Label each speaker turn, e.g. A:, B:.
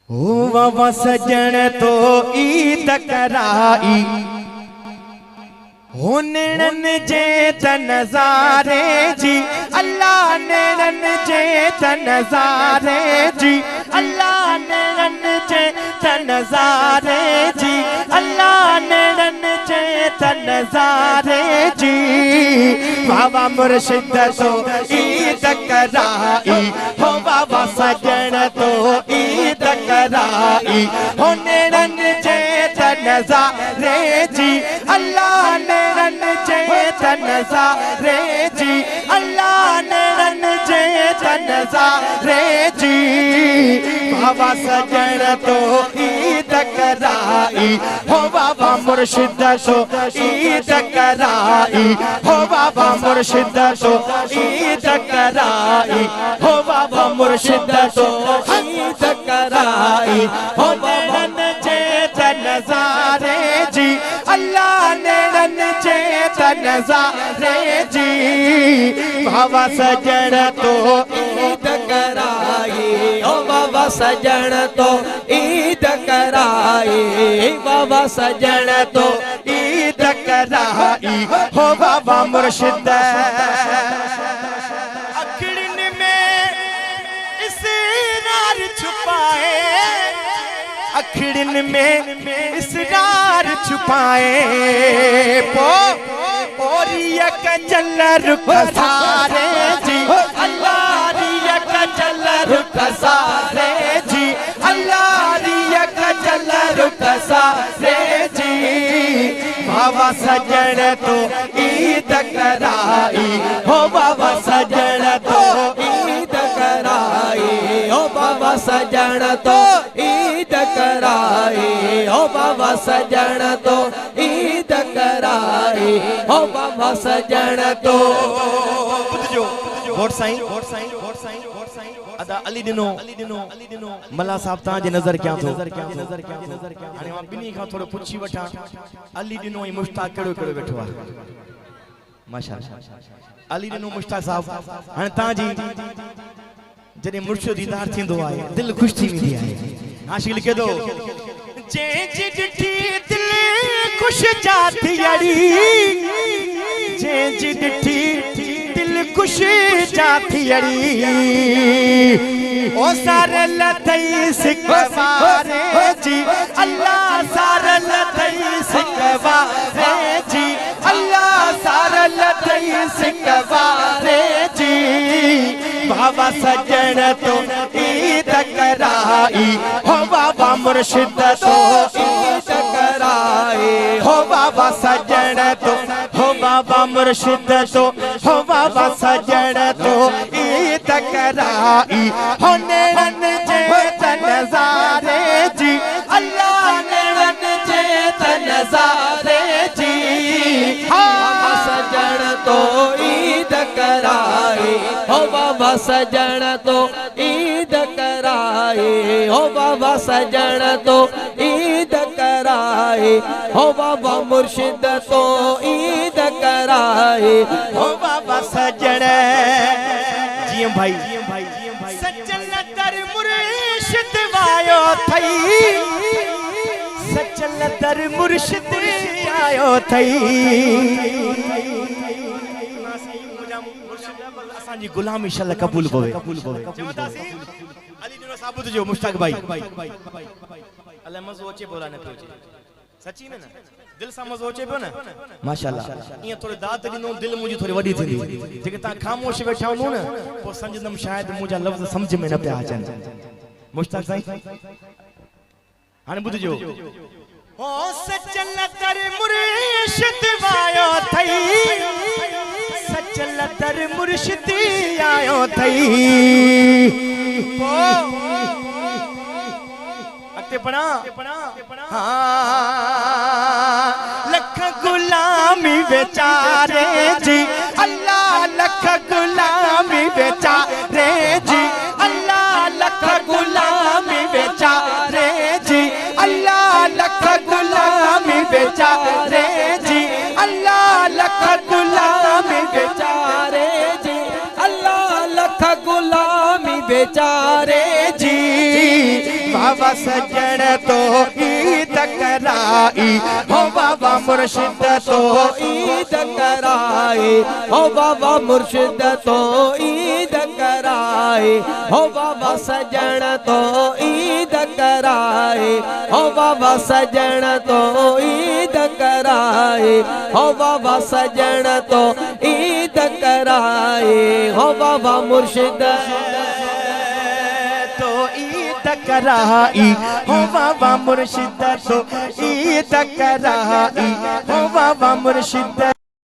A: हो वाह सजन तो ईद कराई हो नेड़न जे त नज़ारे जी अल्लाह नेड़न जे त नज़ारे जी अल्लाह नेड़न जे त नज़ारे जी अल्लाह नेड़न जे त नज़ारे जी बाबा मुर्शिद तो ईद कराई हो बाबा सजन तो ईद कराई हो नेड़न जे त नज़ारे जी अल्लाह नेड़न जे त नज़ारे जी अल्लाह नेड़न जे त नज़ारे जी बाबा सजन तो ईद कराई हो बाबा मुर्शिद तो ईद कराई हो बाबा मुर्शिद तो ईद कराई हो बाबा मुर्शिद तो ईद कराई हो नेड़न जे त नज़ारे जी अल्लाह नेड़न जे त नज़ारे जी बाबा सजन तो ईद कराई
B: ओ बाबा सजन तो ईद कराई बाबा सजन तो
A: ईद कराई हो बाबा मुर्शिद अखड़न में इसरार छुपाए अखड़न में इसरार छुपाए पोरिया का जल रुख सारे जी अल्लाह रिया का जल रुख सारे जी अल्लाह रिया का जल रुख सारे जी बाबा सजन तो ईद कराई हो बाबा सजन तो
B: ईद कराई ओ बाबा सजन तो ईद कराई ओ बाबा सजन तो ईद कराई ओ बाबा सजन तो
A: वोट साईं अदा अली दिनो मला साहब ता जे नजर क्या थो हाने मा बिनी का थोड़ो पुछी वठा अली दिनो ई मुश्ताक केड़ो केड़ो बैठो आ माशाअल्लाह अली दिनो मुश्ताक साहब हाने ता जी जने मुर्शिद दीदार थिंदो आए दिल खुश थी वेंदी आहे आशिक लिखे दो जे जी डिठी दिल खुश जाती अड़ी जे जी डिठी खुश जाती अड़ी ओ सारे लथई सिकवारे जी अल्लाह सारे लथई सिकवारे जी अल्लाह सारे लथई सिकवारे जी बाबा सजन तो ईद कराई हो बाबा मुर्शिद तो ईद कराई हो बाबा सजन तो हो बाबा मुर्शिद तो हो बाबा सजन तो ईद कराई हो नेड़न जे त नज़ारे जी अल्लाह नेड़न जे त नज़ारे जी
B: बाबा सजन तो ईद कराई हो बाबा सजन तो ईद कराई हो बाबा सजन तो ईद कराई हो बाबा मुर्शिद तो ईद कराई
A: हो बाबा सजन जी भाई सचल दर मुर्शिद वायो थई सचल दर मुर्शिद आयो थई असांजी गुलामी शल कबूल होवे अली दिनो साबुत जो मुश्ताक भाई अल्लाह मज़ो अचे बोला न पियो सच्ची में ना दिल सा मज़ो अचे पियो ना माशाअल्लाह ये थोड़े दात दिनो दिल मुजी थोड़ी वडी थी जेके ता खामोश वेठा हो ना पो समझदम शायद मुजा लफ्ज समझ में न पे अचन मुश्ताक साईं हाने बुझजो ओ सचल दर मुर्शिद वायो थई सचल दर मुर्शिद आयो थई अते पढ़ा लख गुलामी बेचारे जी अल्लाह लख गुलामी बेचारे जी अल्लाह लख गुलामी बेचारे जी अल्लाह लख गुलामी बेचारे जी अल्लाह लख गुलामी बेचारे जी अल्लाह लख गुलामी बेचारे जी बाबा सजन तो ईद कराई हो बाबा मुर्शिद तो
B: ईद कराए हो बाबा मुर्शिद तो ईद कराए हो बाबा सजन तो ईद कराए हो बाबा सजन तो ईद कराए हो बाबा सजन तो ईद कराए हो बाबा मुर्शिद
A: तो ईद कराई हो बाबा मुर्शिद तो ईद कराई हो बाबा मुर्शिद।